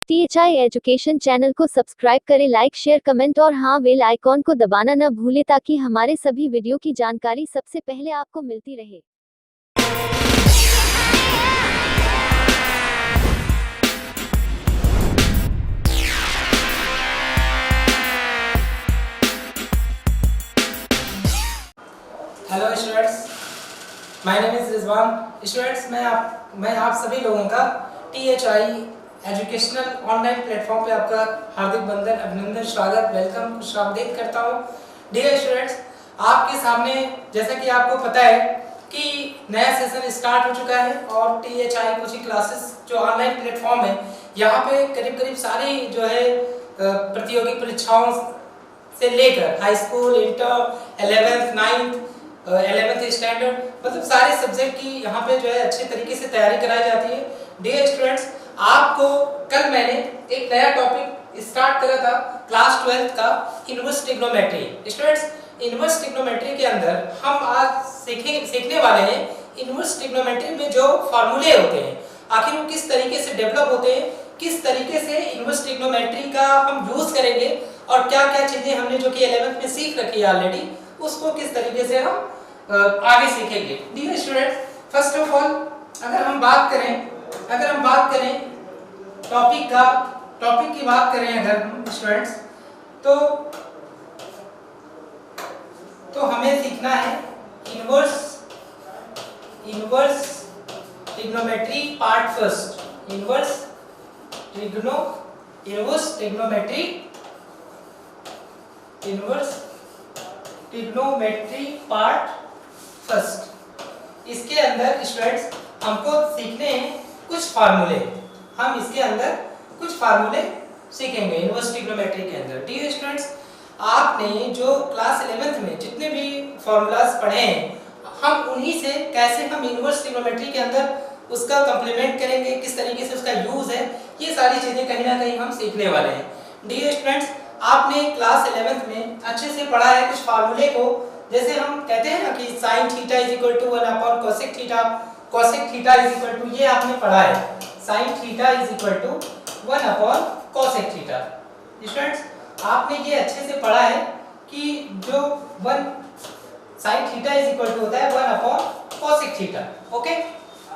THI education channel को subscribe करें, like share comment और हाँ बेल आइकॉन को दबाना न भूलें ताकि हमारे सभी वीडियो की जानकारी सबसे पहले आपको मिलती रहे। Hello students, my name is Rizwan. Students, मैं आप सभी लोगों का THI एजुकेशनल ऑनलाइन प्लेटफॉर्म पे आपका हार्दिक वंदन, अभिनंदन, स्वागत, वेलकम, खुशामदीद करता हूँ। डियर स्टूडेंट्स, आपके सामने जैसा कि आपको पता है कि नया सेशन स्टार्ट हो चुका है और THI कोचिंग क्लासेस जो ऑनलाइन प्लेटफॉर्म है, यहाँ पे करीब सारी जो है प्रतियोगी परीक्षाओं से लेकर high school, inter, 11th, 9th, 11th standard, मतलब सारे सब्जेक्ट की यहाँ पे जो है अच्छे तरीके से तैयारी कराई जाती है। डियर स्टूडेंट्स, आपको कल मैंने एक नया टॉपिक स्टार्ट करा था क्लास 12th का, inverse trigonometry. Students, inverse trigonometry के अंदर हम आज सीखने वाले हैं इनवर्स ट्रिग्नोमेट्री में जो फार्मूले होते हैं, आखिर वो किस तरीके से डेवलप होते हैं, किस तरीके से इनवर्स ट्रिग्नोमेट्री का हम यूज करेंगे और क्या क्या चीजें हमने जो कि 11th में सीख रखी है ऑलरेडी, उसको किस तरीके से हम आगे सीखेंगे। Dear students, first of all अगर हम बात करें टॉपिक की बात करें अगर हम स्टूडेंट्स, तो हमें सीखना है inverse trigonometry part first. Inverse trigonometry part first. इसके अंदर स्टूडेंट्स हमको सीखने हैं कुछ फार्मूले। हम इसके अंदर कुछ फार्मूले सीखेंगे इनवर्स ट्रिग्नोमेट्री के अंदर। डियर स्टूडेंट्स, आपने जो क्लास 11th में जितने भी फार्मूलाज पढ़े हैं, हम उन्हीं से कैसे हम इनवर्स ट्रिग्नोमेट्री के अंदर उसका कंप्लीमेंट करेंगे, किस तरीके से उसका यूज है, ये सारी चीजें कहीं ना कहीं हम सीखने वाले हैं। डियर स्टूडेंट्स, आपने क्लास 11th में अच्छे से पढ़ा है कुछ फार्मूले को, जैसे हम कहते हैं ना कि sin theta is equal to 1 cosec theta, cosec theta is equal to, ये आपने पढ़ा है sin theta is equal to 1 cosec theta. Students, आपने ये अच्छे से पढ़ा है कि जो 1 sin theta is equal to होता है 1 cosec थीटा। ओके,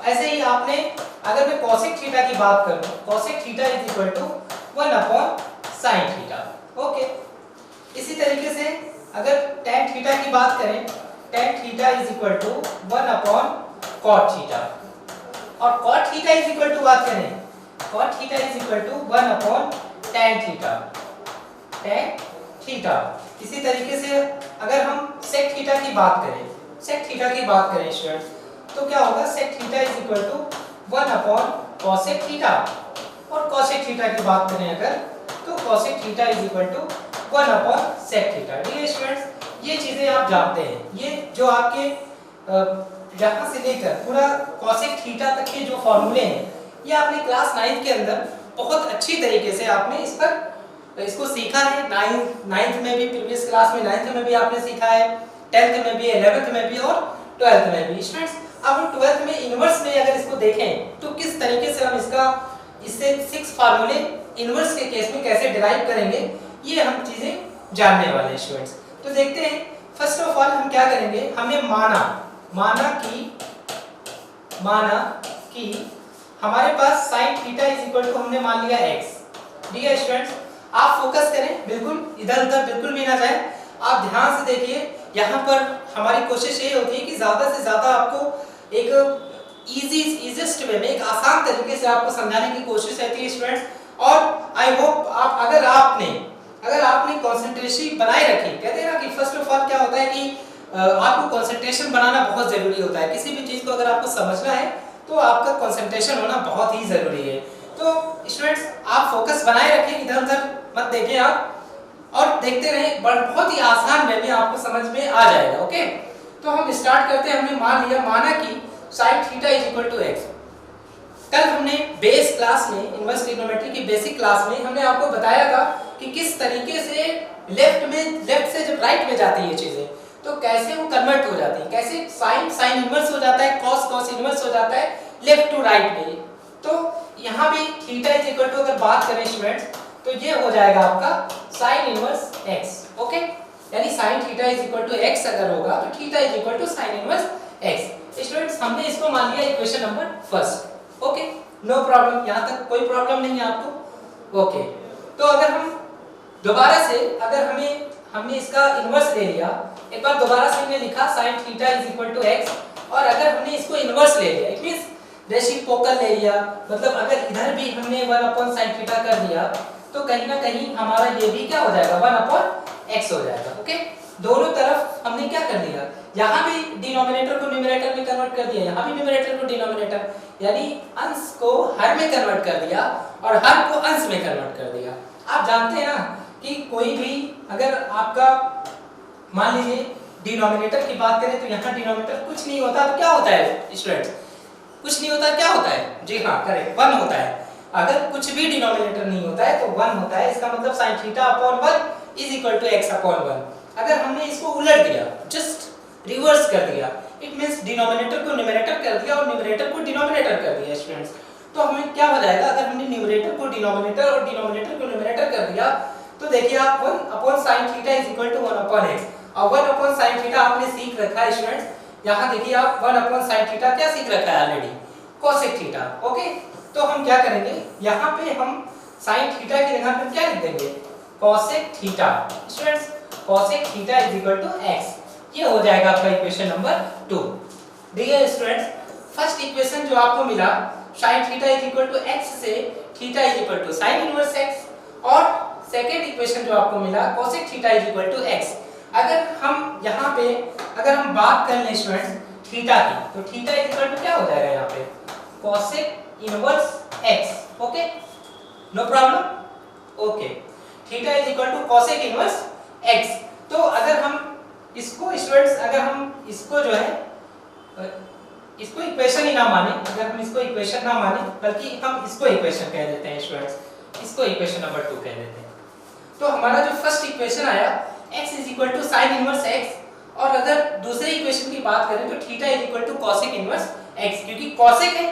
ऐसे ही आपने अगर मैं cosec थीटा की बात करूं, cosec theta is equal to 1 sin theta. Okay, इसी तरीके से अगर tan थीटा की बात करें, tan theta is equal to 1 cot theta, और cot theta is equal to बात करें, cot theta is equal to 1 tan theta, tan theta. इसी तरीके से अगर हम sec थीटा की बात करें, स्टूडेंट्स, तो क्या होगा, sec theta is equal to 1 cosec theta, और cosec थीटा की बात करें अगर, तो cosec theta is equal to 1 sec theta. Dear students, ये चीजें आप जानते हैं, ये जो आपके यहाँ से लेकर पूरा cosec थीटा तक के जो फॉर्मूले हैं, ये आपने क्लास 9th के अंदर बहुत अच्छी तरीके से आपने इसको सीखा है। 9th में भी, प्रीवियस क्लास में 9th में भी आपने सीखा है, 10th में भी, 11th में भी और 12th में भी। स्टूडेंट्स, अब हम 12th में इनवर्स में अगर इसको देखें तो किस तरीके से हम इससे 6 फार्मूले इनवर्स के केस में कैसे डिराइव करेंगे, ये हम चीजें जानने वाले हैं स्टूडेंट्स। तो देखते हैं, फर्स्ट ऑफ ऑल हम क्या करेंगे, हमने माना कि हमारे पास sin theta is equal to हमने मान लिया x। डियर स्टूडेंट्स, आप फोकस करें, बिल्कुल इधर उधर बिल्कुल भी ना जाए, आप ध्यान से देखिए। यहाँ पर हमारी कोशिश ये होती है कि ज्यादा से ज्यादा आपको एक इजीएस्ट वे में, एक आसान तरीके से आपको समझाने की कोशिश रहती है स्टूडेंट्स। और आई होप अगर आपने कंसंट्रेशन बनाए रखी, कहते हैं ना कि फर्स्ट ऑफ ऑल क्या होता है कि आपको कंसंट्रेशन बनाना बहुत जरूरी होता है। किसी भी चीज को अगर आपको समझना है तो आपका कंसंट्रेशन होना बहुत ही जरूरी है। तो स्टूडेंट्स, आप फोकस बनाए रखें, इधर उधर मत देखें आप, और देखते रहें, बहुत ही आसान वे में आपको समझ में आ जाएगा। ओके, तो हम स्टार्ट करते हैं। हमने माना कि sin theta is equal to x। कल हमने बेस क्लास में, इनवर्स ट्रिग्नोमेट्री की बेसिक क्लास में, हमने आपको बताया था कि किस तरीके से लेफ्ट से जब राइट में जाती है चीजें, तो कैसे वो कन्वर्ट हो जाती है, कैसे साइन इनवर्स हो जाता है, कॉस इनवर्स हो जाता है लेफ्ट टू राइट में। तो यहाँ भी थीटा इज इक्वल टू अगर बात करें स्टूडेंट्स तो ये हो जाएगा आपका साइन इनवर्स x, ओके, यानी sine theta is equal to x अगर होगा तो theta is equal to sine inverse x। Students हमने इसको मान लिया equation number first, okay, no problem, यहाँ तक कोई प्रॉब्लम नहीं है आपको, ओके। तो अगर हम दोबारा से अगर हमने इसका इनवर्स ले लिया, एक बार दोबारा से हमने लिखा sin theta is equal to x, और अगर हमने इसको इनवर्स ले लिया, इट मींस रेसिप्रोकल ले लिया, मतलब अगर इधर भी हमने 1/sin थीटा कर दिया तो कहीं ना कहीं हमारा ये भी क्या हो जाएगा 1/x हो जाएगा, ओके। दोनों तरफ हमने क्या कर दिया, यहाँ भी डिनोमिनेटर को न्यूमरेटर में कन्वर्ट कर दिया, यहाँ भी न्यूमरेटर को डिनोमिनेटर, यानी अंश को हर में कन्वर्ट कर दिया और हर को अंश में कन्वर्ट कर दिया। आप जानते हैं ना कि कोई भी अगर आपका मान लीजिए डिनोमिनेटर की बात करें तो यहाँ डिनोमिनेटर कुछ नहीं होता तो क्या होता है स्टूडेंट्स, कुछ नहीं होता क्या होता है, जी हाँ करेक्ट, 1 होता है। अगर कुछ भी डिनोमिनेटर नहीं होता है तो 1 होता है, इसका मतलब sin theta upon 1 is equal to x upon 1। अगर हमने इसको उलट दिया, जस्ट रिवर्स कर दिया, इट मींस डिनोमिनेटर को न्यूमरेटर कर दिया और न्यूमरेटर को डिनोमिनेटर कर दिया स्टूडेंट्स, तो हमें क्या हो जाएगा, अगर हमने न्यूमरेटर को डिनोमिनेटर और डिनोमिनेटर को न्यूमरेटर कर दिया तो देखिए आप 1 upon sin theta is equal to 1 upon x, और 1 अपॉन sin थीटा आपने सीख रखा है स्टूडेंट्स, यहाँ देखिए आप 1 अपॉन sin थीटा क्या सीख रखा है ऑलरेडी, cosec थीटा, ओके। तो हम क्या करेंगे, यहाँ पे हम sin थीटा की जगह पर क्या लिख देंगे, cosec theta, students cosec theta is equal to x, ये हो जाएगा आपका equation number 2। Dear students, first equation जो आपको मिला sin theta is equal to x से theta is equal to sin inverse x, और सेकंड इक्वेशन जो आपको मिला cosec theta is equal to x। अगर हम यहाँ पे अगर हम बात कर लें स्टूडेंट्स थीटा की, तो थीटा इज इक्वल टू क्या हो जाएगा यहाँ पे cosec inverse x, okay, no problem, okay, theta is equal to cosec inverse x। तो अगर हम इसको स्टूडेंट्स अगर हम इसको जो है इसको इक्वेशन ही ना माने, अगर हम इसको इक्वेशन ना माने बल्कि हम इसको इक्वेशन कह देते हैं स्टूडेंट्स, इसको इक्वेशन नंबर 2 कह देते हैं, तो हमारा जो फर्स्ट इक्वेशन आया x is equal to sin inverse x, और अगर दूसरे इक्वेशन की बात करें तो theta is equal to cosec inverse x, क्योंकि cosec है,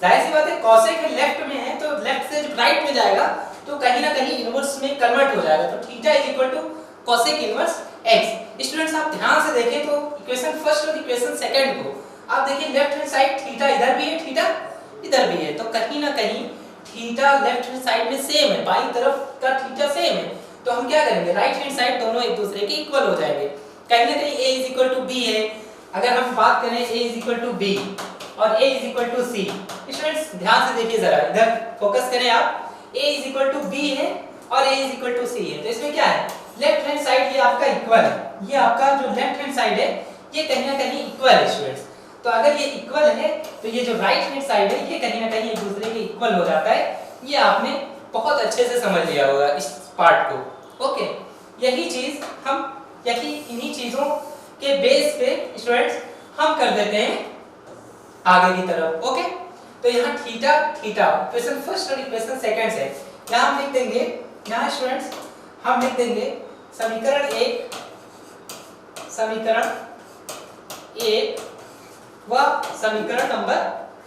जाहिर सी बात है cosec है लेफ्ट में है तो लेफ्ट से जब राइट में जाएगा तो कहीं ना कहीं इनवर्स में कन्वर्ट हो जाएगा, तो theta is equal to cosec inverse x। Students आप ध्यान से देखें तो इक्वेशन फर्स्ट और इक्वेशन सेकंड को आप देखिए, लेफ्ट हैंड साइड थीटा इधर भी है, थीटा इधर भी है, तो कहीं ना कहीं थीटा लेफ्ट हैंड साइड में सेम है, बाईं तरफ का थीटा सेम है, तो हम क्या करेंगे, राइट हैंड साइड दोनों एक दूसरे के इक्वल हो जाएंगे, कहीं ना कहीं a is equal to b है, अगर हम बात करें a is equal to b और a is equal to c। Students ध्यान से देखिए जरा, इधर फोकस करें आप, a is equal to b है और a is equal to c है, तो इसमें क्या है, लेफ्ट हैंड साइड ये आपका इक्वल है, ये आपका जो लेफ्ट हैंड साइड है ये कहीं ना कहीं इक्वल है स्टूडेंट्स, तो अगर ये इक्वल है तो ये जो राइट हैंड साइड है ये कहीं ना कहीं एक दूसरे के इक्वल हो जाता है, ये आपने बहुत अच्छे से समझ लिया होगा इस पार्ट को, ओके। यही चीज हम इन्हीं चीजों के बेस पे स्टूडेंट्स हम कर देते हैं आगे की तरफ, ओके। तो यहाँ थीटा इक्वेशन फर्स्ट और इक्वेशन सेकंड है, यहाँ हम लिख देंगे, यहाँ स्टूडेंट्स हम लिख देंगे समीकरण 1 व समीकरण नंबर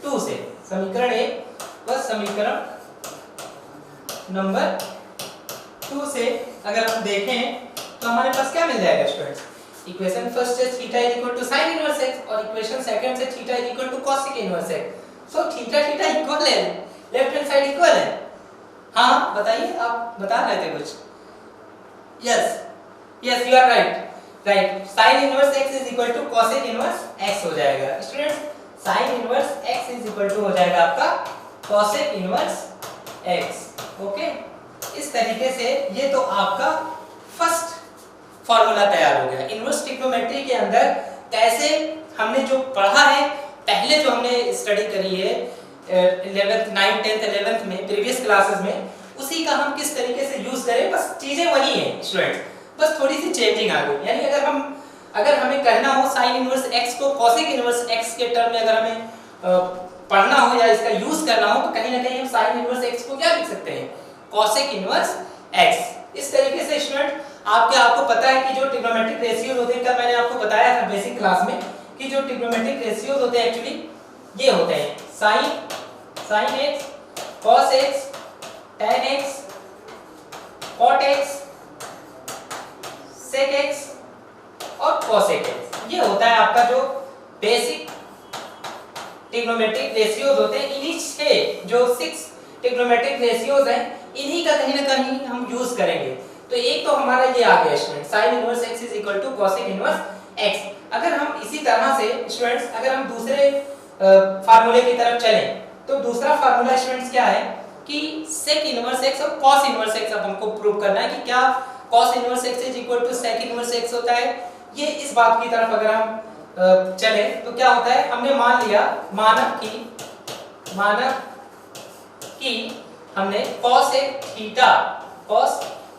2 से, समीकरण 1 व समीकरण नंबर 2 से अगर हम देखें तो हमारे पास क्या मिल जाएगा स्टूडेंट्स, इक्वेशन फर्स्ट है theta is equal to sin inverse x और इक्वेशन सेकंड से theta is equal to cosec inverse x। So theta equal है, लेफ्ट हैंड साइड इक्वल है, हाँ बताइए, आप बता रहे थे कुछ, yes you are right, sin inverse x is equal to cosec inverse x हो जाएगा students, sin inverse x is equal to हो जाएगा आपका cosec इनवर्स x, ओके। इस तरीके से ये तो आपका फर्स्ट फार्मूला तैयार हो गया। इनवर्स ट्रिग्नोमेट्री के अंदर कैसे हमने जो पढ़ा है, पहले जो हमने स्टडी करी है 11th 9th 10th 11th में प्रीवियस क्लासेस में, उसी का हम किस तरीके से यूज करें, बस चीजें वही हैं स्टूडेंट्स, बस थोड़ी सी चेंजिंग आ गई। यानी अगर हमें कहना हो sin इनवर्स x को cosec इनवर्स x के टर्म में अगर हमें पढ़ना हो या इसका यूज करना हो तो कहीं ना कहीं हम sin इनवर्स x को क्या लिख सकते हैं, cosec इनवर्स x। इस तरीके से स्टूडेंट आपको पता है कि जो ट्रिग्नोमेट्रिक रेशियोज होते हैं, कल मैंने आपको बताया था बेसिक क्लास में कि जो ट्रिग्नोमेट्रिक रेशियोज होते हैं एक्चुअली ये होते हैं sin x cos x, tan x, cot x, sec x और cosec x। ये होता है आपका जो बेसिक ट्रिग्नोमेट्रिक रेशियोज होते हैं। इन्हीं छह जो 6 ट्रिग्नोमेट्रिक रेशियोज हैं, इन्हीं का कहीं ना कहीं हम यूज करेंगे। तो एक तो हमारा ये आ गया student, sin inverse x is equal to cosec inverse x। अगर हम इसी तरह से स्टूडेंट्स अगर हम दूसरे फार्मूले की तरफ चलें, तो दूसरा फार्मूला स्टूडेंट्स क्या है कि sec इनवर्स x और cos इनवर्स x अब हमको प्रूव करना है कि क्या cos inverse x is equal to sec inverse x होता है। ये इस बात की तरफ अगर हम चले तो क्या होता है, हमने मान लिया मानक की हमने cos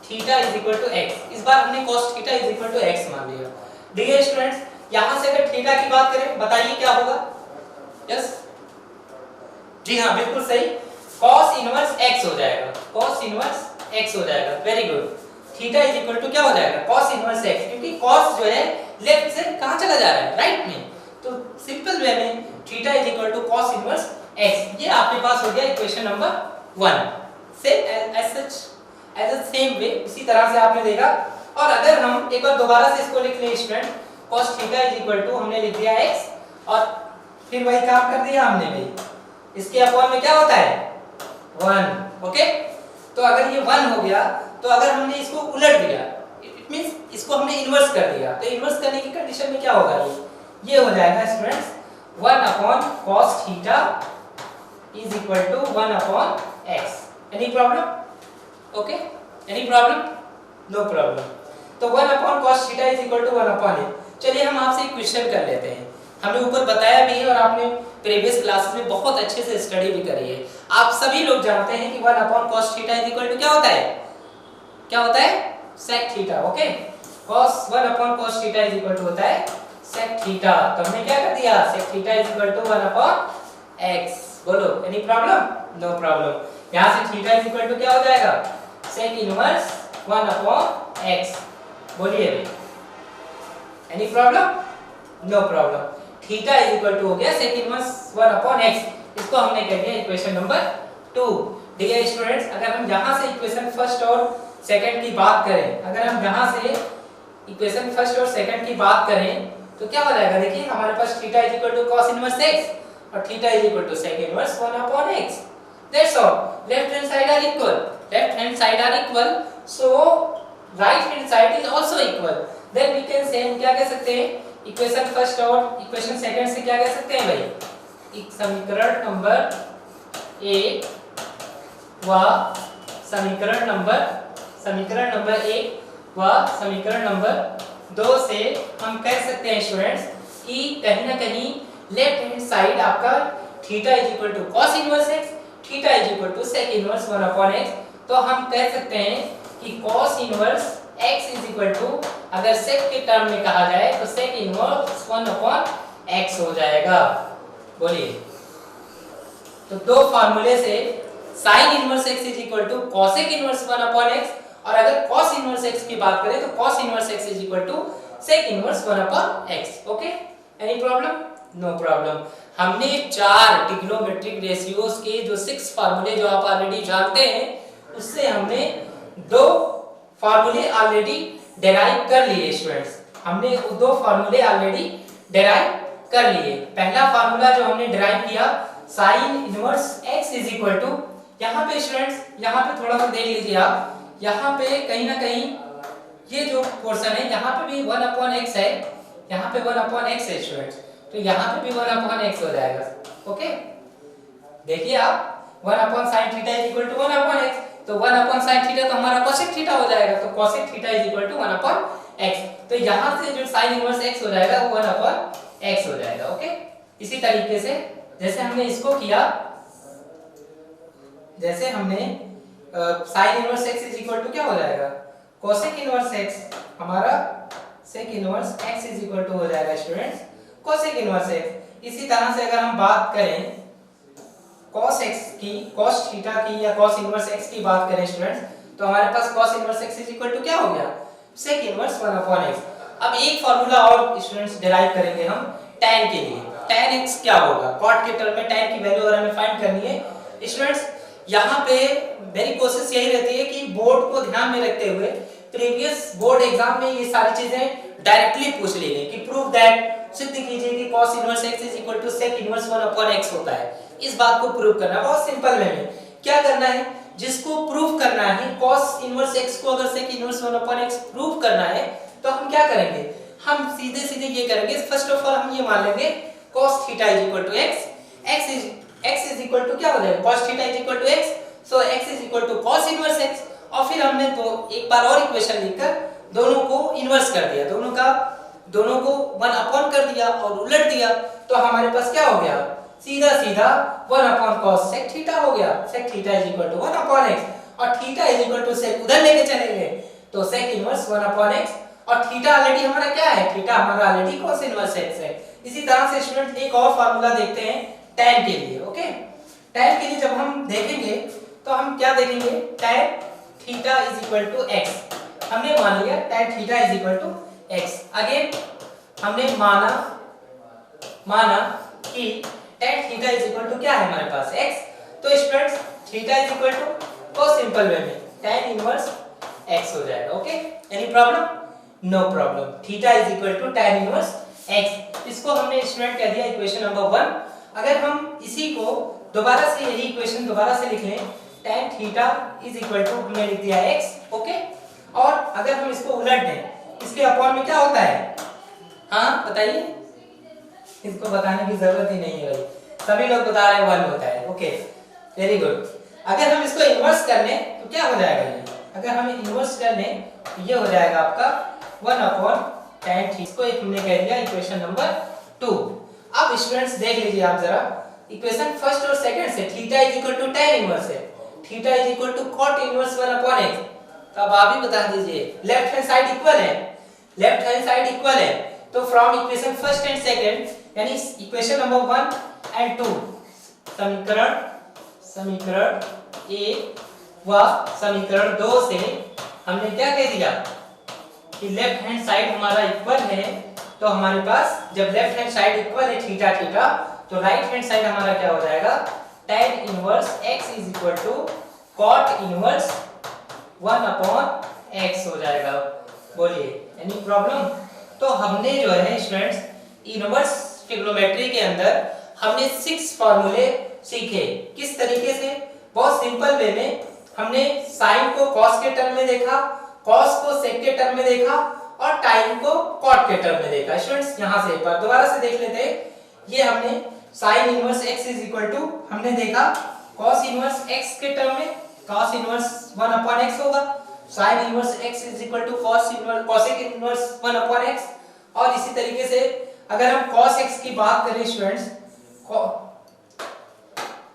theta is equal to x। इस बार हमने cos theta is equal to x मान लिया। देखिए स्टूडेंट्स, यहां से अगर थीटा की बात करें, बताइए क्या होगा। यस, जी हाँ, बिल्कुल सही, cos इनवर्स x हो जाएगा, cos इनवर्स x हो जाएगा। Very good. Theta is equal to क्या हो जाएगा, cos इनवर्स x, क्योंकि cos जो है लेफ्ट से कहां चला जा रहा है, राइट में। तो सिंपल वे में theta is equal to cos inverse x। ये आपके पास हो गया equation number 1। Same as such as a same way, इसी तरह से आपने देखा। और अगर हम एक बार दोबारा से इसको लिख लें student, cos theta is equal to हमने लिख दिया x और फिर वही काम कर दिया हमने भी, इसके अपॉन में क्या होता है 1। ओके, तो अगर ये 1 हो गया, तो अगर हमने इसको उलट दिया, इट मींस इसको हमने इन्वर्स कर दिया, तो इन्वर्स करने की कंडीशन में क्या होगा, ये हो जाएगा students 1 upon cos theta is equal to 1 upon x। Any problem? Okay, any problem? No problem. तो 1 upon cos theta is equal to 1 upon x। चलिए हम आपसे एक क्वेश्चन कर लेते हैं। हमने ऊपर बताया भी है और आपने प्रीवियस क्लासेस में बहुत अच्छे से स्टडी भी करी है। आप सभी लोग जानते हैं कि 1 upon cos theta is equal to क्या होता है, क्या होता है, sec theta. Okay, cos 1 upon cos theta is equal to होता है sec थीटा। तो हमने क्या कर दिया, sec theta is equal to 1 upon x। बोलो, एनी प्रॉब्लम? No problem. यहां से थीटा इज इक्वल टू क्या हो जाएगा, sec इनवर्स 1 अपॉन x। बोलिए भाई, any problem? No problem. Theta is equal to हो गया sec इनवर्स 1 अपॉन x। इसको हमने कह दिया इक्वेशन नंबर 2। देखिए स्टूडेंट्स, अगर हम यहां से इक्वेशन फर्स्ट और सेकंड की बात करें, अगर हम यहां से इक्वेशन फर्स्ट और सेकंड की बात करें तो क्या हो जाएगा, देखिए हमारे पास theta is equal to cos inverse x और theta is equal to sec inverse 1 upon x। That's all. Left hand side are equal, left hand side are equal, so right hand side is also equal. Then we can say, हम क्या कह सकते हैं, equation first और equation second से क्या कह सकते हैं भाई, एक समीकरण नंबर 1 व समीकरण नंबर 1 व समीकरण नंबर 2 से हम कह सकते हैं स्टूडेंट्स कि कहीं ना कहीं लेफ्ट हैंड साइड आपका theta is equal to cos inverse x, theta is equal to sec inverse 1 upon x। तो हम कह सकते हैं कि cos inverse x is equal to, अगर sec के टर्म में कहा जाए तो sec इनवर्स 1 अपॉन x हो जाएगा। बोलिए, तो दो फार्मूले से sin inverse x is equal to cosec inverse 1 upon x, और अगर cos इनवर्स x की बात करें तो cos inverse x is equal to sec inverse 1 upon x। Okay, any problem? No problem. हमने 4 ट्रिग्नोमेट्रिक रेशियोज के जो 6 फार्मूले जो आप ऑलरेडी जानते हैं, उससे हमने 2 फार्मूले ऑलरेडी डेराइव कर लिए स्टूडेंट्स। हमने वो 2 फार्मूले ऑलरेडी डेराइव कर लिए। पहला फार्मूला जो हमने डेराइव किया sin inverse x is equal to, यहाँ पे स्टूडेंट्स, यहाँ पे थोड़ा सा देख लीजिए आप, यहाँ पे कहीं ना कहीं ये जो पोर्शन है यहाँ पे भी 1 अपॉन x है, यहाँ पे 1 अपॉन x है स्टूडेंट्स, तो यहाँ पे भी 1 अपॉन x हो जाएगा। ओके, देखिए आप 1 upon sin theta is equal to 1 upon x, तो 1 अपॉन sin थीटा तो हमारा cosec थीटा हो जाएगा, तो cosec theta is equal to 1 upon x। तो यहाँ से जो sin इनवर्स x हो जाएगा वो 1 अपॉन x हो जाएगा। ओके, इसी तरीके से जैसे हमने इसको किया, जैसे हमने sin inverse x is equal to क्या हो जाएगा, cosec इनवर्स x, हमारा sec inverse x is equal to हो जाएगा स्टूडेंट्स cosec इनवर्स x। इसी तरह से अगर हम बात करें cos x की, cos थीटा की या cos इनवर्स x की बात करें स्टूडेंट्स, तो हमारे पास cos inverse x is equal to क्या हो गया, sec इनवर्स 1 अपॉन x। अब एक फार्मूला और स्टूडेंट्स डिराइव करेंगे हम tan के लिए। tan x क्या होगा, cot के टर्म में tan की वैल्यू अगर हमें फाइंड करनी है स्टूडेंट्स, यहाँ पे मेरी कोशिश यही रहती है कि बोर्ड को ध्यान में रखते हुए प्रीवियस बोर्ड एग्जाम में ये सारी चीजें डायरेक्टली पूछ ली गई कि प्रूव दैट, सिद्ध कीजिए कि cos inverse x is equal to sec inverse 1 upon x होता है। इस बात को प्रूव करना बहुत सिंपल वे में क्या करना है, जिसको प्रूव करना है cos इनवर्स x को अगर sec inverse 1 upon x prove करना है तो हम क्या करेंगे, हम सीधे सीधे ये करेंगे। फर्स्ट ऑफ ऑल हम ये मान लेंगे cos theta is equal to x is equal to क्या हो जाएगा, cos theta is equal to x, so x is equal to cos inverse x। और फिर हमने तो एक बार और इक्वेशन लिखकर दोनों को इन्वर्स कर दिया, दोनों को 1 अपॉन कर दिया और उलट दिया, तो हमारे पास क्या हो गया, सीधा सीधा 1 अपॉन cos sec थीटा हो गया। sec theta is equal to 1 upon x और theta is equal to sec उधर लेके चलेंगे तो sec इनवर्स 1 अपॉन x और थीटा ऑलरेडी हमारा क्या है, थीटा हमारा ऑलरेडी cos इनवर्स x है। इसी तरह से स्टूडेंट एक और फार्मूला देखते हैं tan के लिए। ओके, tan के लिए जब हम देखेंगे तो हम क्या देखेंगे, tan theta is equal to x, हमने मान लिया tan theta is equal to x। Again हमने माना कि tan theta is equal to क्या है हमारे पास x, तो students theta is equal to बहुत सिंपल वे में tan इनवर्स x हो जाएगा। Okay, any problem, no problem, theta is equal to tan inverse x। इसको हमने स्टूडेंट कह दिया इक्वेशन नंबर 1। अगर हम इसी को दोबारा से यही इक्वेशन दोबारा से लिख लें, tan theta is equal to हमने लिख दिया x। ओके, और अगर हम इसको उलट दें, इसके अपॉन में क्या होता है, हाँ बताइए, इसको बताने की जरूरत ही नहीं है भाई, सभी लोग बता रहे हैं 1 होता है। Okay, very good. अगर हम इसको इन्वर्स कर लें तो क्या हो जाएगा, ये अगर हम इन्वर्स कर लें तो ये हो जाएगा आपका 1 अपॉन tan थीटा। इसको हमने कह दिया इक्वेशन नंबर 2। अब स्टूडेंट्स देख लीजिए आप जरा इक्वेशन फर्स्ट और सेकंड से, theta is equal to tan inverse है, theta is equal to cot inverse 1 upon x। तो अब आप ही बता दीजिए, लेफ्ट हैंड साइड इक्वल है, लेफ्ट हैंड साइड इक्वल है, तो from equation first and second यानी इक्वेशन नंबर 1 एंड 2 समीकरण 1 व समीकरण 2 से हमने क्या कह दिया कि लेफ्ट हैंड साइड हमारा इक्वल है, तो हमारे पास जब लेफ्ट हैंड साइड इक्वल है थीटा थीटा, तो राइट हैंड साइड हमारा क्या हो जाएगा, tan inverse x is equal to cot inverse 1 upon x हो जाएगा। बोलिए, एनी प्रॉब्लम। तो हमने जो है स्टूडेंट्स इनवर्स ट्रिग्नोमेट्री के अंदर हमने 6 फार्मूले सीखे। किस तरीके से, बहुत सिंपल वे में हमने साइन को cos के टर्म में देखा, cos को sec के टर्म में देखा और टाइम को cot के टर्म में देखा। स्टूडेंट्स यहां से एक बार दोबारा से देख लेते हैं। ये हमने sin inverse x is equal to हमने देखा cos इनवर्स x के टर्म में, cos इनवर्स 1 अपॉन x होगा, sin inverse x is equal to cosec inverse 1 upon x। और इसी तरीके से अगर हम cos x की बात करें स्टूडेंट्स,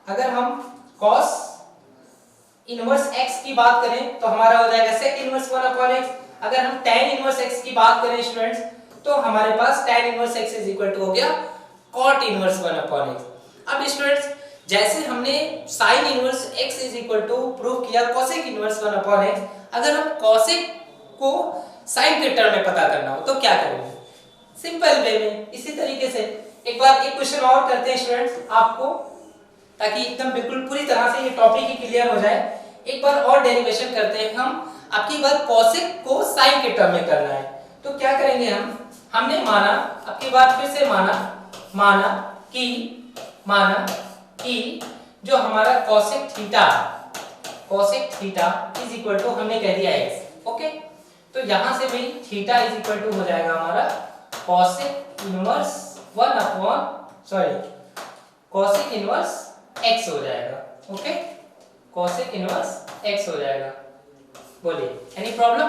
अगर हम cos इनवर्स x की बात करें तो हमारा हो जाएगा sec इनवर्स 1 अपॉन x। अगर हम tan इनवर्स x की बात करें स्टूडेंट्स तो हमारे पास tan inverse x is equal to हो गया cot इनवर्स 1 अपॉन x। अब स्टूडेंट्स जैसे हमने sin inverse x is equal to prove किया cosec इनवर्स 1 अपॉन x, अगर हम cosec को sin के टर्म में पता करना हो तो क्या करेंगे, सिंपल वे में इसी तरीके से एक बार एक क्वेश्चन और करते हैं स्टूडेंट्स आपको, ताकि एकदम बिल्कुल पूरी तरह से ये टॉपिक ही क्लियर हो जाए। एक बार और डेरिवेशन करते हैं हम, आपकी बार cosec को sin के टर्म में करना है, तो क्या करेंगे हमने माना, आपकी बात फिर से माना कि जो हमारा cosec theta is equal to हमने कह दिया x। ओके, तो यहां से भी थीटा इज इक्वल टू हो जाएगा हमारा cosec inverse 1 upon cosec inverse x हो जाएगा। ओके, cosec इनवर्स x हो जाएगा। बोलिए, एनी प्रॉब्लम,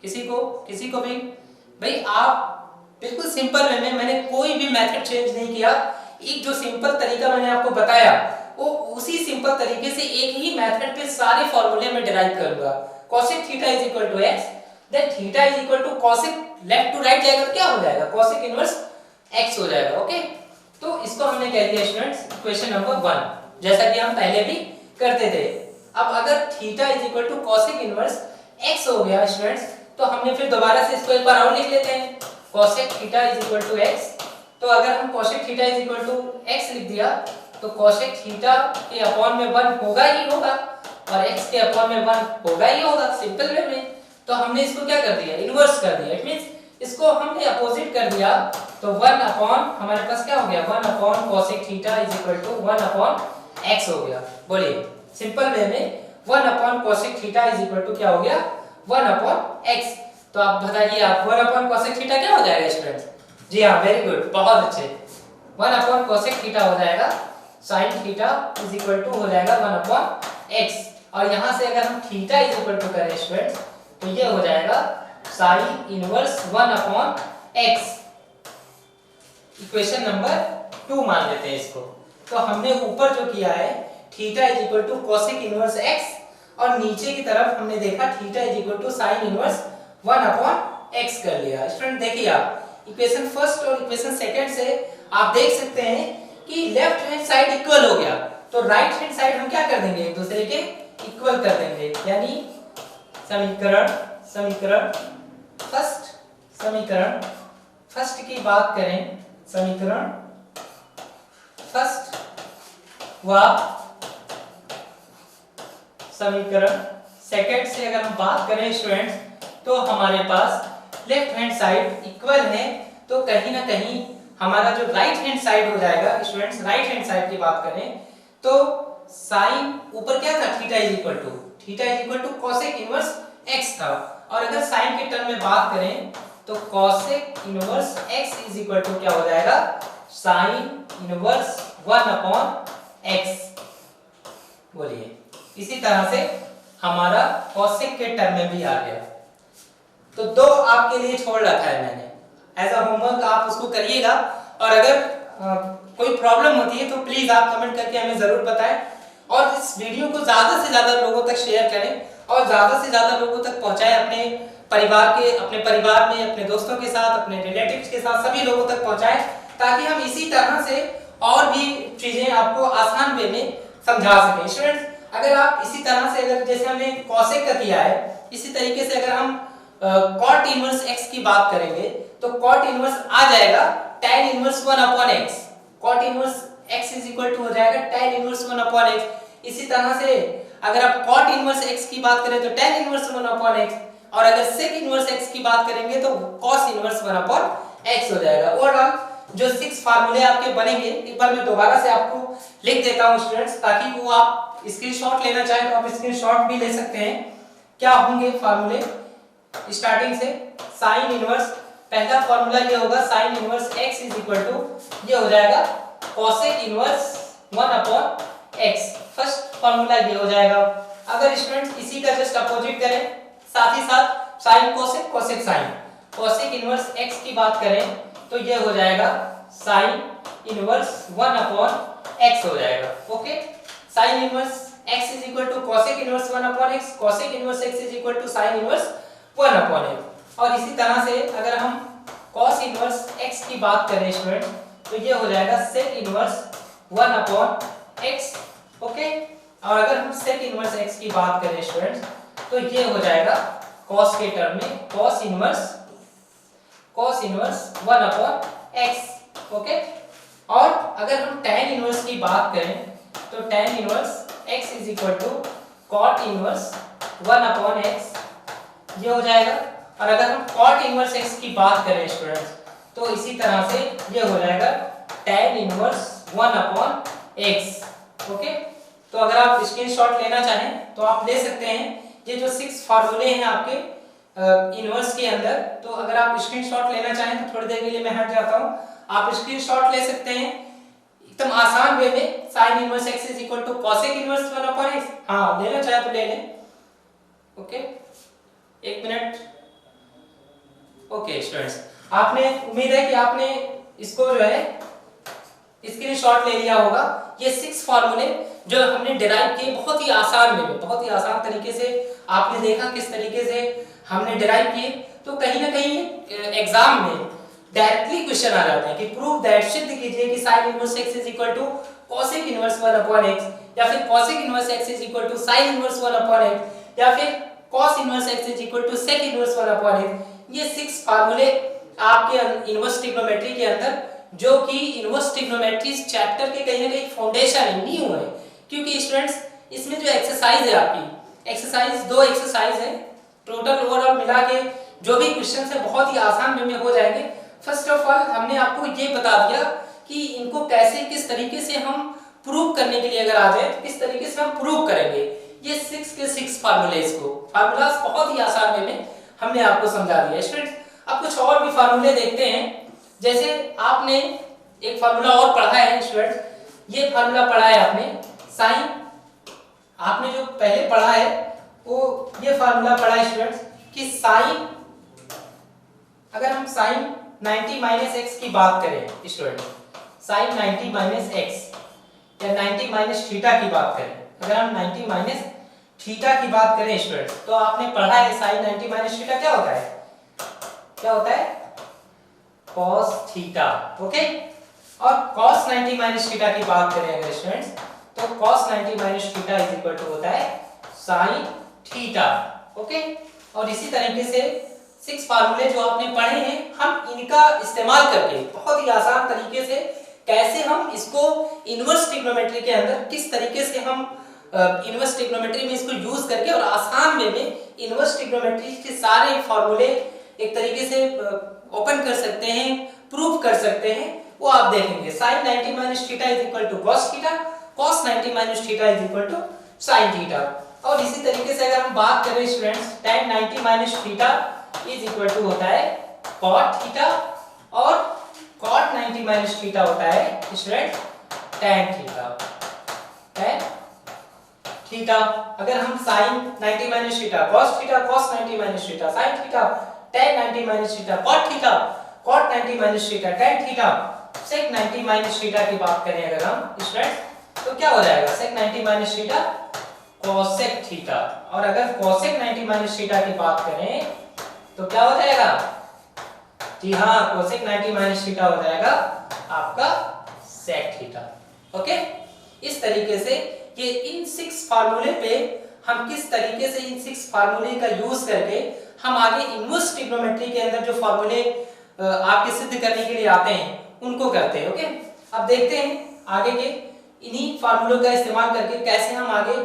किसी को भी भाई, आप बिल्कुल सिंपल वे में, मैंने कोई भी मेथड चेंज नहीं किया, एक जो सिंपल तरीका मैंने आपको बताया वो उसी सिंपल तरीके से एक ही मेथड पे सारे फार्मूले में डिराइव करूंगा। cosec theta is equal to x, then theta is equal to cosec, left to right जाएगा तो क्या हो जाएगा, cosec इनवर्स x हो जाएगा। ओके, तो इसको हमने कह दिया स्टूडेंट्स इक्वेशन नंबर 1, जैसा कि हम पहले भी करते थे। अब अगर theta is equal to cosec inverse x हो गया स्टूडेंट्स, तो हमने फिर दोबारा से इसको एक बार और लिख लेते हैं, cosec theta is equal to x। तो अगर हम cosec theta is equal to x लिख दिया तो कोसेक थीटा के अपॉन में 1 होगा ही होगा और x के अपॉन में 1 होगा ही होगा, सिंपल वे में। तो हमने इसको क्या कर दिया, इन्वर्स कर दिया। इट मींस इसको हमने अपोजिट कर दिया, तो 1 अपॉन हमारे पास क्या हो गया, 1 upon cosec theta is equal to 1 upon x हो गया। बोलिए सिंपल वे में 1 upon cosec theta is equal to क्या हो गया, 1 अपॉन x। तो आप बताइए, आप 1 अपॉन कोसेक थीटा क्या हो जाएगा स्टूडेंट्स? जी हाँ, वेरी गुड, बहुत अच्छे। 1 अपॉन कोसेक थीटा हो जाएगा sin theta is equal to हो जाएगा 1 अपॉन x। और यहां से अगर हम थीटा इज इक्वल टू करें स्टूडेंट्स, तो ये हो जाएगा sin inverse 1 upon x। Equation number 2 मान लेते हैं इसको। तो हमने ऊपर जो किया है theta is equal to cosec inverse x, और नीचे की तरफ हमने देखा theta is equal to sin inverse 1 upon x कर लिया। स्टूडेंट देखिए, आप इक्वेशन फर्स्ट और इक्वेशन सेकंड से आप देख सकते हैं कि लेफ्ट हैंड साइड इक्वल हो गया, तो राइट हैंड साइड हम क्या कर देंगे, एक दूसरे के इक्वल कर देंगे। यानी समीकरण फर्स्ट की बात करें, समीकरण फर्स्ट व समीकरण सेकंड से अगर हम बात करें स्टूडेंट्स, तो हमारे पास लेफ्ट हैंड साइड इक्वल है, तो कहीं ना कहीं हमारा जो राइट हैंड साइड हो जाएगा स्टूडेंट्स, राइट हैंड साइड की बात करें तो साइन ऊपर क्या था, theta is equal to cosec inverse x था। और अगर साइन के टर्म में बात करें तो cosec inverse x is equal to क्या हो जाएगा, साइन इनवर्स 1 अपॉन x। बोलिए, इसी तरह से हमारा कोसेक के टर्म में भी आ गया। तो 2 आपके लिए छोड़ रखा है मैंने एज अ होमवर्क, आप उसको करिएगा। और अगर कोई प्रॉब्लम होती है तो प्लीज आप कमेंट करके हमें जरूर बताएं, और इस वीडियो को ज्यादा से ज्यादा लोगों तक शेयर करें और ज्यादा से ज्यादा लोगों तक पहुंचाएं, अपने परिवार में, अपने दोस्तों के साथ, अपने रिलेटिव्स के साथ, सभी लोगों तक पहुंचाएं, ताकि हम इसी तरह से और भी चीजें आपको आसान वे में समझा सकें। स्टूडेंट्स, अगर आप इसी तरह से, अगर जैसे हमने कोसेक का किया है, इसी तरीके से अगर हम कॉट इनवर्स x की बात करेंगे तो कॉट इनवर्स आ जाएगा tan inverse 1 upon x। Cot inverse x is equal to हो जाएगा tan इनवर्स 1 अपॉन x। इसी तरह से अगर आप कॉट इनवर्स x की बात करें तो tan इनवर्स 1 अपॉन x, और अगर सेक इनवर्स x की बात करेंगे तो cos इनवर्स 1 अपॉन x हो जाएगा। ओवरऑल जो 6 फार्मूले आपके बनेंगे, एक बार मैं दोबारा से आपको लिख देता हूं स्टूडेंट्स, ताकि वो आप स्क्रीनशॉट लेना चाहें तो आप स्क्रीनशॉट भी ले सकते हैं। क्या होंगे फार्मूले स्टार्टिंग से, साइन इनवर्स, पहला फार्मूला ये होगा sine inverse x is equal to ये हो जाएगा cosec inverse 1 upon x। First formula ये हो जाएगा। अगर स्टूडेंट इसी का जस्ट अपोजिट करें, साथ ही साथ sine cosec, cosec sine, cosec inverse x की बात करें तो ये हो जाएगा साइन इनवर्स 1 अपॉन x हो जाएगा। Okay, sine inverse x is equal to cosec inverse 1 upon x, cosec inverse x is equal to sine inverse 1 upon x। और इसी तरह से अगर हम cos इनवर्स x की बात करें स्टूडेंट, तो ये हो जाएगा sec inverse 1 upon x। Okay, और अगर हम sec इनवर्स x की बात करें स्टूडेंट, तो ये हो जाएगा cos के टर्म में cos inverse 1 upon x। Okay, और अगर हम tan इनवर्स की बात करें तो tan inverse x is equal to cot inverse 1 upon x ये हो जाएगा। और अगर हम cot इनवर्स x की बात करें स्टूडेंट्स, तो इसी तरह से ये हो जाएगा tan inverse 1 upon x। Okay, तो अगर आप स्क्रीनशॉट लेना चाहें तो आप ले सकते हैं। ये जो 6 फार्मूले हैं आपके इनवर्स के अंदर, तो अगर आप स्क्रीनशॉट लेना चाहें तो थोड़ी देर के लिए मैं हट जाता हूं, आप स्क्रीनशॉट ले सकते हैं एकदम आसान वे में। sin inverse x is equal to cosec inverse 1 upon x, हां लेना चाहे तो ले लें। ओके, एक मिनट। ओके स्टूडेंट्स, आपने, उम्मीद है कि आपने इसको जो है स्क्रीनशॉट ले लिया होगा। ये 6 फार्मूले जो हमने डिराइव किए बहुत ही आसान वे में, बहुत ही आसान तरीके से आपने देखा किस तरीके से हमने डिराइव किए। तो कहीं ना कहीं एग्जाम में डायरेक्टली क्वेश्चन आ जाते हैं कि प्रूव दैट, सिद्ध कीजिए कि sin inverse x is equal to cosec inverse 1 upon x, या फिर cosec inverse x is equal to sin inverse 1 upon x, या फिर cos inverse x is equal to sec inverse 1 upon x। ये 6 फार्मूले आपके इनवर्स ट्रिग्नोमेट्री के अंदर जो कि इनवर्स ट्रिग्नोमेट्री चैप्टर के कहीं ना कहीं फाउंडेशन है, नींव है। क्योंकि स्टूडेंट्स इसमें जो एक्सरसाइज है आपकी, एक्सरसाइज 2 एक्सरसाइज है, टोटल ओवरऑल मिला के जो भी क्वेश्चन है बहुत ही आसान वे में हो जाएंगे। फर्स्ट ऑफ ऑल हमने आपको ये बता दिया कि इनको कैसे किस तरीके से हम प्रूव करने के लिए अगर आ जाए तो किस तरीके से हम प्रूव करेंगे। ये 6 के 6 फार्मूलेज को, फार्मूलाज बहुत ही आसान वे में हमने आपको समझा दिया। स्टूडेंट्स अब कुछ और भी फार्मूले देखते हैं। जैसे आपने एक फार्मूला और पढ़ा है स्टूडेंट्स, ये फार्मूला पढ़ा है आपने साइन, आपने जो पहले पढ़ा है वो ये फार्मूला पढ़ा है स्टूडेंट्स कि साइन, अगर हम साइन 90 माइनस एक्स की बात करें स्टूडेंट, साइन 90 माइनस एक्स या 90 माइनस थीटा की बात करें, अगर हम 90 माइनस थीटा की बात करें स्टूडेंट, तो आपने पढ़ा है साइन 90 माइनस थीटा क्या होता है, क्या होता है cos थीटा। ओके, और cos 90 माइनस थीटा की बात करें अगर स्टूडेंट्स, तो cos 90 minus theta is equal to होता है sin थीटा। ओके, और इसी तरीके से 6 फार्मूले जो आपने पढ़े हैं, हम इनका इस्तेमाल करके बहुत ही आसान तरीके से कैसे हम इसको इनवर्स ट्रिग्नोमेट्री के अंदर किस तरीके से हम इनवर्स ट्रिग्नोमेट्री में इसको यूज करके और आसान वे में इनवर्स ट्रिग्नोमेट्री के सारे फार्मूले एक तरीके से ओपन कर सकते हैं, प्रूव कर सकते हैं, वो आप देखेंगे। sin 90 minus theta is equal to cos theta, cos 90 minus theta is equal to sin theta. और इसी तरीके से अगर हम बात करें students, tan 90 minus theta is equal to होता है cot थीटा, और cot 90 माइनस थीटा होता है student tan theta, tan theta. अगर हम sin 90 minus theta, cos theta, cos 90 minus theta, sin theta, tan 90 minus theta, cot theta, cot 90 minus theta, tan theta, sec 90 minus theta की बात करें अगर हम student, तो क्या हो जाएगा sec 90 minus theta cosec theta, और अगर cosec 90 माइनस थीटा की बात करें तो क्या हो जाएगा, जी हाँ cosec 90 माइनस थीटा हो जाएगा आपका sec थीटा। ओके, इस तरीके से ये इन 6 फार्मूले पे हम किस तरीके से इन 6 फार्मूले का यूज करके हम आगे इनवर्स ट्रिग्नोमेट्री के अंदर जो फार्मूले आपके सिद्ध करने के लिए आते हैं उनको करते हैं। ओके, अब देखते हैं आगे के इन्हीं फार्मूलों का इस्तेमाल करके कैसे हम आगे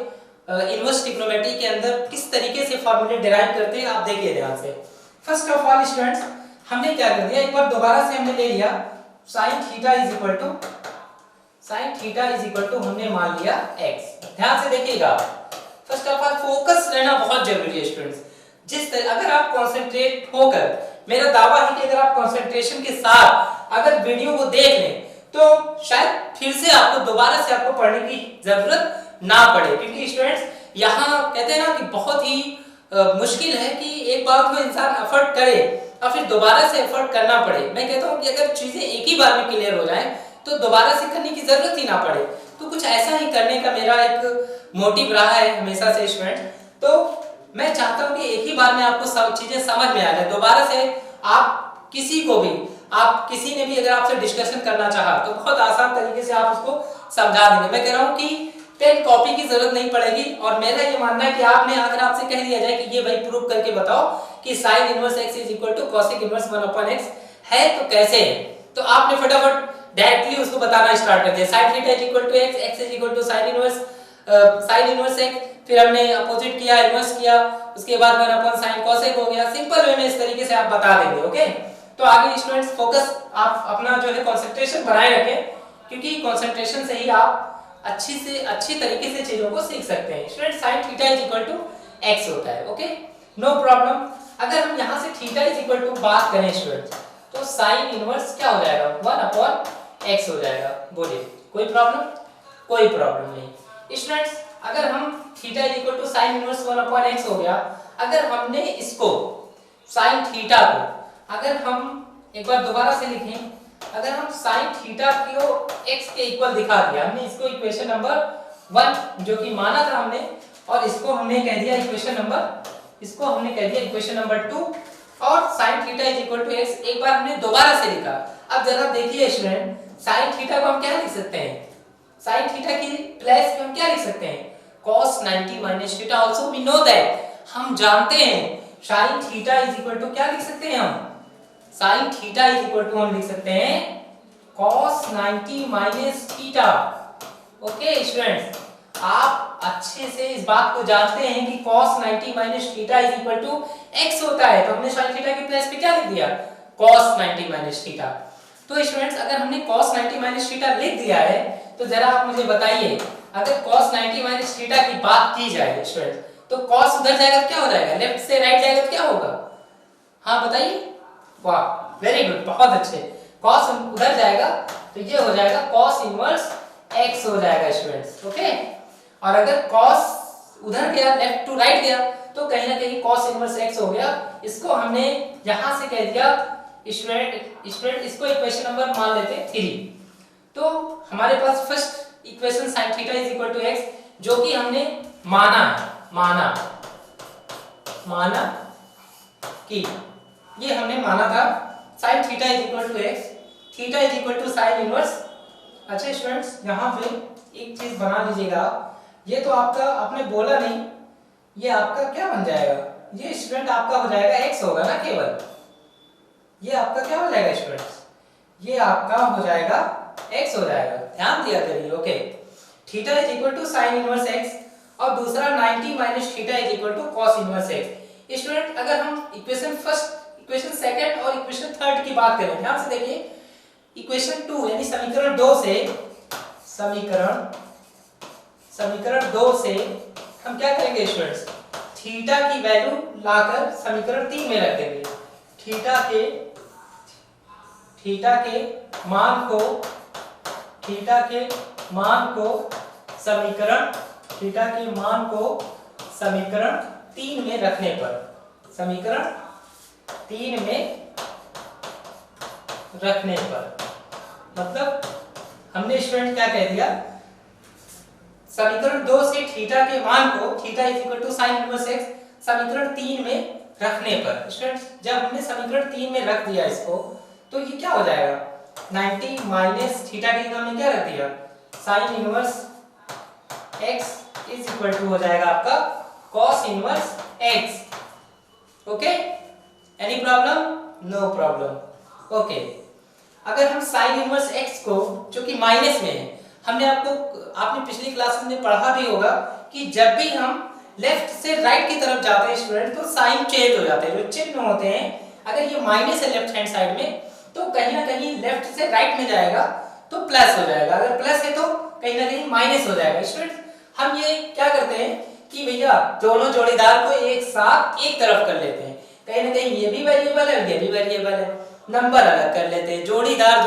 इनवर्स ट्रिग्नोमेट्री के अंदर किस तरीके से फार्मूले डिराइव करते हैं। आप देखिए ध्यान से। फर्स्ट ऑफ ऑल स्टूडेंट्स हमने क्या कर दिया, एक बार दोबारा से हमने ले लिया sin theta is equal to, sin theta is equal to हमने मान लिया x। ध्यान से देखिएगा, फर्स्ट ऑफ ऑल फोकस रहना बहुत जरूरी है स्टूडेंट्स। अगर आप कंसंट्रेट होकर, मेरा दावा है कि अगर आप कंसंट्रेशन के साथ अगर वीडियो को देख लें तो शायद फिर से आपको दोबारा से आपको पढ़ने की जरूरत ना पड़े। क्योंकि स्टूडेंट्स यहाँ कहते हैं ना कि बहुत ही मुश्किल है कि एक बात को इंसान एफर्ट करे और फिर दोबारा से एफर्ट करना पड़े। मैं कहता हूँ कि अगर चीजें एक ही बार में क्लियर हो जाए तो दोबारा से करने की जरूरत ही ना पड़े। तो कुछ ऐसा ही करने का मेरा एक मोटिव रहा है हमेशा से स्टूडेंट। तो मैं चाहता हूँ कि एक ही बार में आपको सब चीजें समझ में आ जाए। दोबारा से आप किसी को भी, आप किसी ने भी अगर आपसे डिस्कशन करना चाहा तो बहुत आसान तरीके से आप उसको समझा देंगे। मैं कह रहा हूँ कि पेन कॉपी की जरूरत नहीं पड़ेगी। और मेरा ये मानना है कि आपने अगर आपसे कह दिया जाए कि ये भाई प्रूव करके बताओ कि sin inverse x is equal to cosec inverse 1/x है तो कैसे है, तो आपने फटाफट डायरेक्टली उसको बताना स्टार्ट कर दिया। sin theta is equal to x, x is equal to sin inverse x, फिर हमने अपोजिट किया, इनवर्स किया, उसके बाद 1/sin cosec हो गया। सिंपल वे में इस तरीके से आप बता देंगे। ओके, तो आगे स्टूडेंट्स फोकस आप अपना जो है कंसंट्रेशन बनाए रखें, क्योंकि कंसंट्रेशन से ही आप अच्छी तरीके से चीजों को सीख सकते हैं। Student sin theta is equal to x होता है। Okay, no problem. अगर हम यहाँ से थीटा इज इक्वल टू बात करें स्टूडेंट तो sin इनवर्स क्या हो जाएगा 1/x हो जाएगा। बोलिए कोई प्रॉब्लम? कोई प्रॉब्लम नहीं। स्टूडेंट्स अगर हम theta is equal to sin inverse 1/x हो गया, अगर हमने इसको sin थीटा को अगर हम एक बार दोबारा से लिखें, अगर हम sin थीटा को x के इक्वल दिखा दिया, हमने इसको इक्वेशन नंबर 1 जो कि माना था हमने, और इसको हमने कह दिया इक्वेशन नंबर 2, और sin theta is equal to x एक बार हमने दोबारा से लिखा। अब जरा देखिए स्टूडेंट, sin थीटा को हम क्या लिख सकते हैं, sin थीटा की प्लस हम क्या लिख सकते हैं cos 90 minus theta. Also we know that, हम जानते हैं sin theta is equal to क्या लिख सकते हैं हम, sin theta is equal to हम लिख सकते हैं cos 90 minus theta. Okay students, आप अच्छे से इस बात को जानते हैं कि cos 90 minus theta is equal to x होता है, तो हमने sin थीटा के प्लेस पे क्या लिख दिया, cos 90 माइनस थीटा। तो स्टूडेंट्स, अगर हमने cos 90 माइनस थीटा लिख दिया है तो जरा आप मुझे बताइए, अगर cos 90 माइनस थीटा की बात की जाए स्टूडेंट्स, तो cos उधर जाएगा तो क्या हो जाएगा, लेफ्ट से राइट जाएगा तो क्या होगा, हाँ बताइए। वाह, वेरी गुड, बहुत अच्छे। cos उधर जाएगा तो ये हो जाएगा cos इनवर्स x हो जाएगा स्टूडेंट्स। ओके, और अगर cos उधर गया, लेफ्ट टू राइट गया, तो कहीं ना कहीं cos इनवर्स x हो गया। इसको हमने यहां से कह दिया स्टूडेंट, इसको इक्वेशन नंबर मान लेते हैं 3। तो हमारे पास first equation sin theta is equal to x, जो कि हमने माना कि ये हमने माना था sin theta is equal to x, theta is equal to sin inverse. अच्छा स्टूडेंट्स, यहाँ पे एक चीज बना लीजिएगा, ये तो आपका आपने बोला नहीं, ये आपका क्या बन जाएगा, ये स्टूडेंट आपका हो जाएगा x होगा ना केवल, ये आपका क्या हो जाएगा स्टूडेंट्स, ये आपका हो जाएगा x हो जाएगा, ध्यान दिया करिए। Okay, theta is equal to sin inverse x और दूसरा 90 minus theta is equal to cos inverse x। Student, अगर हम इक्वेशन फर्स्ट, इक्वेशन सेकंड और इक्वेशन थर्ड की बात करें, ध्यान से देखिए, इक्वेशन 2 यानी समीकरण 2 से समीकरण 2 से हम क्या करेंगे स्टूडेंट्स, थीटा की वैल्यू लाकर समीकरण 3 में रख देंगे। थीटा के मान को समीकरण 3 में रखने पर, समीकरण 3 में रखने पर मतलब हमने स्टूडेंट क्या कह दिया, समीकरण 2 से थीटा के मान को, theta is equal to sin inverse x, समीकरण 3 में रखने पर स्टूडेंट्स, जब हमने समीकरण 3 में रख दिया इसको, तो ये क्या हो जाएगा, 90 माइनस थीटा की जगह हमने क्या रख दिया, sin inverse x is equal to हो जाएगा आपका cos inverse x। Okay, any problem, no problem. Okay, अगर हम sin इनवर्स x को, जो कि माइनस में है, आपने पिछली क्लास में पढ़ा भी होगा कि जब भी हम लेफ्ट से राइट की तरफ जाते हैं स्टूडेंट, तो साइन चेंज हो जाते हैं, जो चिन्ह होते हैं, अगर ये माइनस है लेफ्ट हैंड साइड में, तो कहीं ना कहीं लेफ्ट से राइट में जाएगा तो प्लस हो जाएगा, अगर प्लस है तो कहीं ना कहीं माइनस हो जाएगा। स्टूडेंट, हम ये क्या करते हैं कि भैया दोनों जोड़ीदार को एक साथ एक तरफ कर लेते हैं, कहीं ना कहीं ये भी वेरिएबल है, ये भी वेरिएबल है, नंबर अलग कर लेते हैं, जोड़ीदार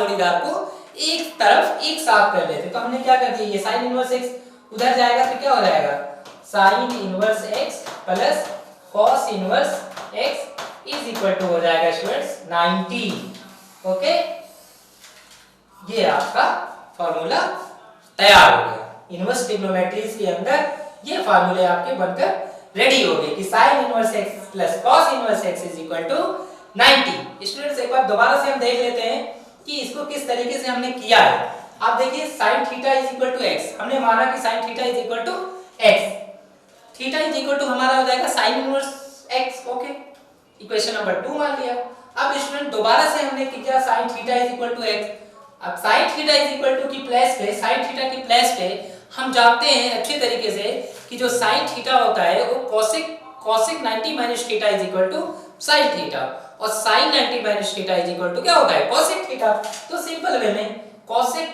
को एक तरफ एक साथ कर लेते हैं। तो हमने क्या कर दिया, ये sin इनवर्स x उधर जाएगा तो क्या हो जाएगा, sin inverse x plus cos inverse x is equal to हो जाएगा स्टूडेंट्स 90। ओके, ये आपका फार्मूला तैयार हो गया। इनवर्स ट्रिग्नोमेट्रीज के अंदर ये फार्मूले आपके बनकर रेडी हो गए कि sin inverse x plus cos inverse x is equal to 90। Students, एक बार दोबारा से हम देख लेते हैं कि इसको किस तरीके से हमने किया है। आप देखिए, sin theta is equal to x, हमने माना कि sin theta is equal to x, theta is equal to हमारा हो जाएगा sin inverse x। Okay, equation number 2 मान लिया। अब स्टूडेंट दोबारा से हमने किया sin theta is equal to x। अब sin theta is equal to की प्लेस पे, sin थीटा की प्लेस पे हम जानते हैं अच्छे तरीके से कि जो sin थीटा होता है वो cosec 90 minus theta is equal to sin theta, और sin 90 minus theta is equal to क्या होता है, cosec थीटा। तो सिंपल वे में cosec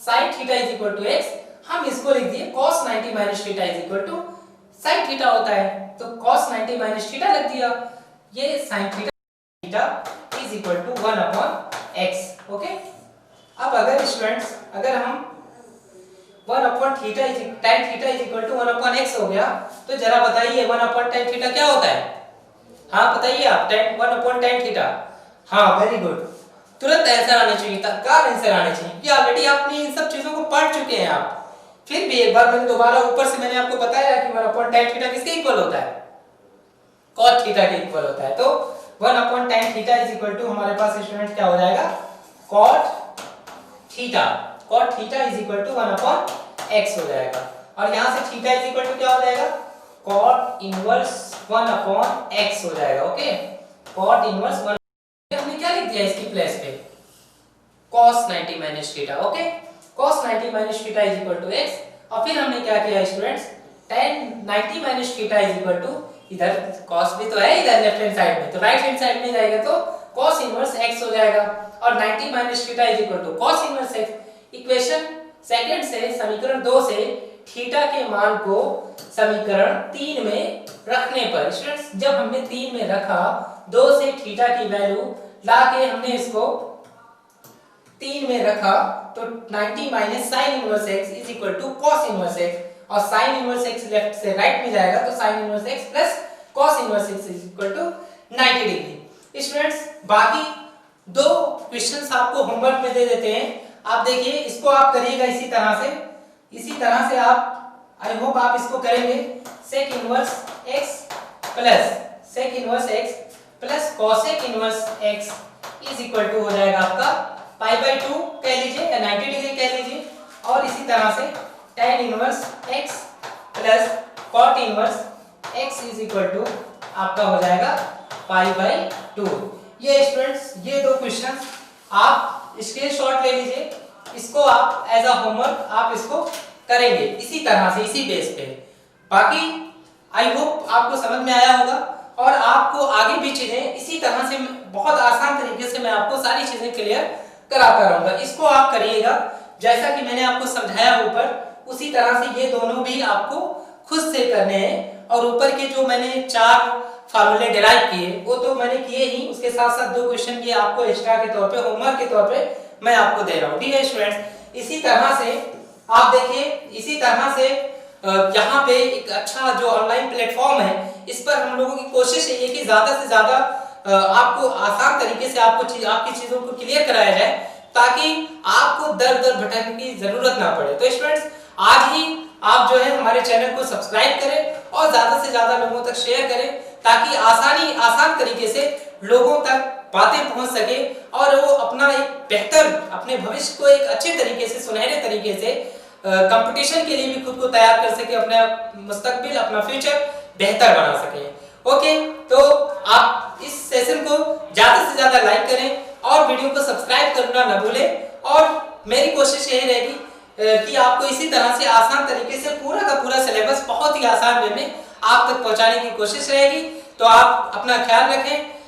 sin theta is equal to x, हम इसको लिख दिए cos 90 minus theta is equal to sin theta होता है, तो cos 90 माइनस थीटा लिख दिया, ये sin theta is equal to 1 upon x। Okay, अब अगर स्टूडेंट्स, अगर हम 1 upon theta is tan theta is equal to 1 upon x हो गया, तो जरा बताइए 1 अपॉन tan थीटा क्या होता है, हाँ बताइए आप, 1 अपॉन tan थीटा। हाँ, वेरी गुड, तुरंत आंसर आने चाहिए, तत्काल आंसर आने चाहिए, ये ऑलरेडी आपने इन सब चीजों को पढ़ चुके हैं आप। फिर भी एक बार मैंने दोबारा ऊपर से मैंने आपको बताया कि 1 अपॉन tan थीटा किसके इक्वल होता है, cot थीटा के इक्वल होता है। तो 1 upon tan theta is equal to हमारे पास स्टूडेंट क्या हो जाएगा, cot theta is equal to 1 upon x हो जाएगा, और यहां से थीटा इज इक्वल टू क्या हो जाएगा, cot इनवर्स 1 अपॉन x हो जाएगा। ओके, cot इनवर्स 1, हमने क्या लिख दिया इसकी प्लेस पे, cos 90 minus theta. Okay, cos 90 minus theta is equal to x। और फिर हमने क्या किया students, tan 90 minus theta is equal to, इधर cos भी तो है इधर लेफ्ट हैंड साइड में, तो राइट हैंड साइड में जाएगा तो cos इनवर्स x हो जाएगा, और 90 minus theta is equal to cos inverse x। Equation second से, समीकरण 2 से थीटा के मान को समीकरण 3 में रखने पर स्टूडेंट्स, जब हमने 3 में रखा, 2 से थीटा की वैल्यू लाके हमने इसको 3 में रखा, तो 90 minus sin inverse x is equal to cos inverse x, और sin इनवर्स x लेफ्ट से राइट में जाएगा तो sin inverse x plus cos inverse x is equal to 90 degree. Students बाकी दो क्वेश्चंस आपको होमवर्क में दे देते हैं, आप देखिए इसको आप करिएगा इसी तरह से आप, आई होप आप इसको करेंगे। sec inverse x plus cosec inverse x is equal to हो जाएगा आपका पाई बाई 2 कह लीजिए या 90 डिग्री कह लीजिए, और इसी तरह से tan inverse x plus cot inverse x is equal to आपका हो जाएगा पाई बाई 2। ये स्टूडेंट्स ये दो क्वेश्चन आप स्क्रीनशॉट ले लीजिए, इसको आप एज अ होमवर्क आप इसको करेंगे इसी तरह से, इसी बेस पे। बाकी आई होप आपको समझ में आया होगा, और आपको आगे भी चीजें इसी तरह से बहुत आसान तरीके से मैं आपको सारी चीजें क्लियर कराता रहूंगा। इसको आप करिएगा जैसा कि मैंने आपको समझाया ऊपर, उसी तरह से ये दोनों भी आपको खुद से करने हैं, और ऊपर के जो मैंने 4 फार्मूले डिराइव किए वो तो मैंने किए ही, उसके साथ साथ 2 क्वेश्चन ये आपको एक्स्ट्रा के तौर पे, होमवर्क के तौर पे मैं आपको दे रहा हूँ। ठीक है स्टूडेंट्स, इसी तरह से आप देखिए, इसी तरह से यहाँ पे एक अच्छा जो ऑनलाइन प्लेटफॉर्म है, इस पर हम लोगों की कोशिश है कि ज्यादा से ज्यादा आपको आसान तरीके से आपकी चीजों को क्लियर कराया जाए, ताकि आपको दर दर भटकने की जरूरत ना पड़े। तो स्टूडेंट्स आज ही आप जो है हमारे चैनल को सब्सक्राइब करें और ज्यादा से ज्यादा लोगों तक शेयर करें, ताकि आसान तरीके से लोगों तक बातें पहुंच सके, और वो अपना एक बेहतर, अपने भविष्य को एक अच्छे तरीके से, सुनहरे तरीके से कंपटीशन के लिए भी खुद को तैयार कर सके, अपना मुस्तकबिल, अपना फ्यूचर बेहतर बना सके। ओके, तो आप इस सेशन को ज्यादा से ज्यादा लाइक करें और वीडियो को सब्सक्राइब करना न भूलें, और मेरी कोशिश यही रहेगी कि आपको इसी तरह से आसान तरीके से पूरा का पूरा सिलेबस बहुत ही आसान वे में आप तक पहुंचाने की कोशिश रहेगी। तो आप अपना ख्याल रखें।